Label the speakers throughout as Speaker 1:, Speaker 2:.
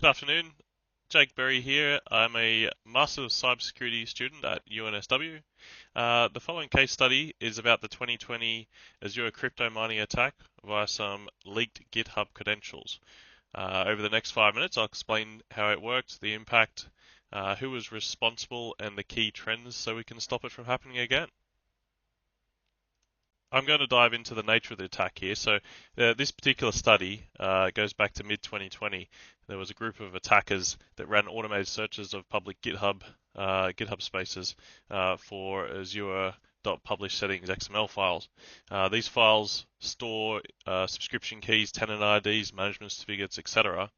Speaker 1: Good afternoon. Jake Berry here. I'm a Master of Cybersecurity student at UNSW. The following case study is about the 2020 Azure crypto mining attack via some leaked GitHub credentials. Over the next 5 minutes, I'll explain how it worked, the impact, who was responsible, and the key trends so we can stop it from happening again. I'm going to dive into the nature of the attack here. So, this particular study goes back to mid-2020. There was a group of attackers that ran automated searches of public GitHub spaces for Azure.publish settings XML files. These files store subscription keys, tenant IDs, management certificates, etc.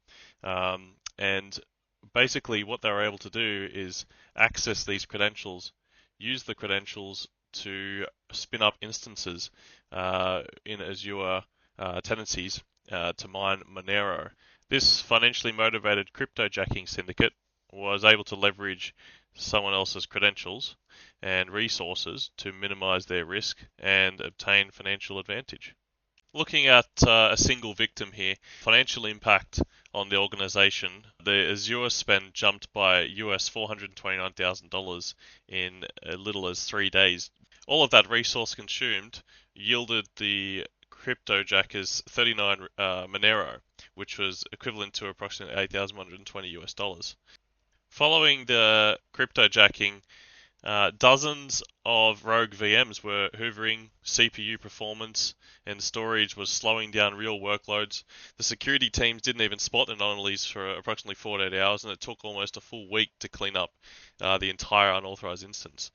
Speaker 1: And basically, what they were able to do is access these credentials, use the credentials to spin up instances in Azure tenancies to mine Monero. This financially motivated cryptojacking syndicate was able to leverage someone else's credentials and resources to minimize their risk and obtain financial advantage. Looking at a single victim here, financial impact on the organization, the Azure spend jumped by US $429,000 in as little as 3 days. All of that resource consumed yielded the cryptojackers 39 Monero, which was equivalent to approximately 8,120 US dollars. Following the cryptojacking, dozens of rogue VMs were hoovering, CPU performance and storage was slowing down real workloads. The security teams didn't even spot anomalies for approximately 48 hours, and it took almost a full week to clean up the entire unauthorized instance.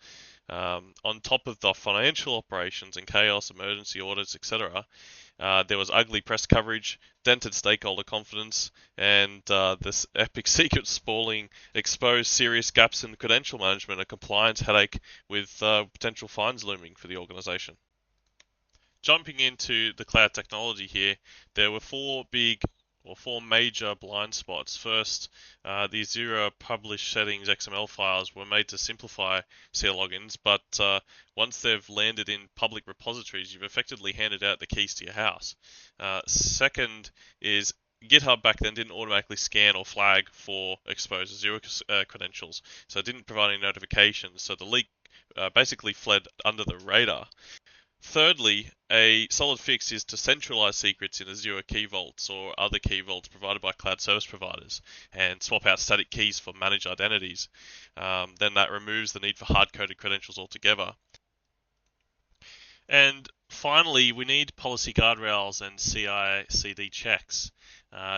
Speaker 1: On top of the financial operations and chaos, emergency audits, etc., there was ugly press coverage, dented stakeholder confidence, and this epic secret spalling exposed serious gaps in credential management, a compliance headache with potential fines looming for the organization. Jumping into the cloud technology here, there were four major blind spots. First, the Azure publish settings XML files were made to simplify CL logins, but once they've landed in public repositories, you've effectively handed out the keys to your house. Second is GitHub back then didn't automatically scan or flag for exposed Azure credentials, so it didn't provide any notifications, so the leak basically fled under the radar. Thirdly, a solid fix is to centralize secrets in Azure Key Vaults or other key vaults provided by cloud service providers and swap out static keys for managed identities. Then that removes the need for hard-coded credentials altogether. And finally, we need policy guardrails and CI/CD checks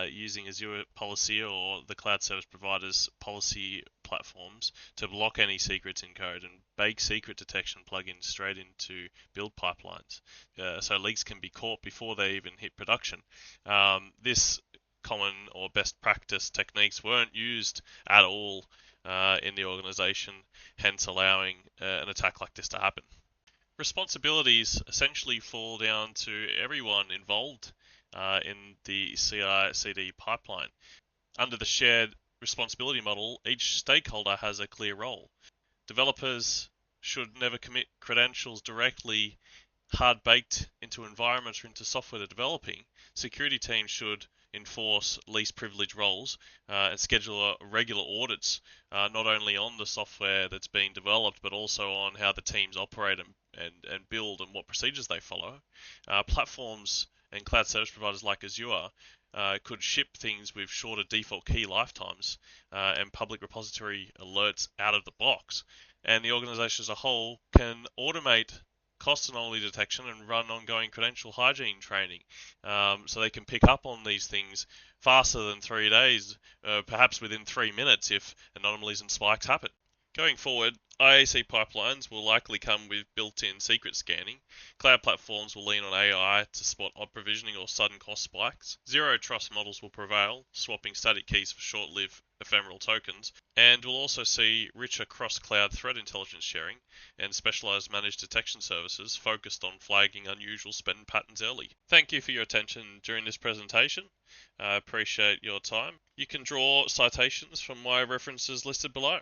Speaker 1: using Azure Policy or the cloud service providers' policy platforms to block any secrets in code and bake secret detection plugins straight into build pipelines, so leaks can be caught before they even hit production. This common or best practice techniques weren't used at all in the organization, hence allowing an attack like this to happen. Responsibilities essentially fall down to everyone involved in the CI/CD pipeline. Under the shared responsibility model, each stakeholder has a clear role. Developers should never commit credentials directly hard-baked into environments or into software they're developing. Security teams should enforce least privilege roles and schedule regular audits, not only on the software that's being developed, but also on how the teams operate and build and what procedures they follow. Platforms and cloud service providers like Azure could ship things with shorter default key lifetimes and public repository alerts out of the box. And the organization as a whole can automate cost anomaly detection and run ongoing credential hygiene training, so they can pick up on these things faster than 3 days, perhaps within 3 minutes if anomalies and spikes happen. Going forward, IAC pipelines will likely come with built-in secret scanning. Cloud platforms will lean on AI to spot odd provisioning or sudden cost spikes. Zero trust models will prevail, swapping static keys for short-lived ephemeral tokens. And we'll also see richer cross-cloud threat intelligence sharing and specialized managed detection services focused on flagging unusual spend patterns early. Thank you for your attention during this presentation. I appreciate your time. You can draw citations from my references listed below.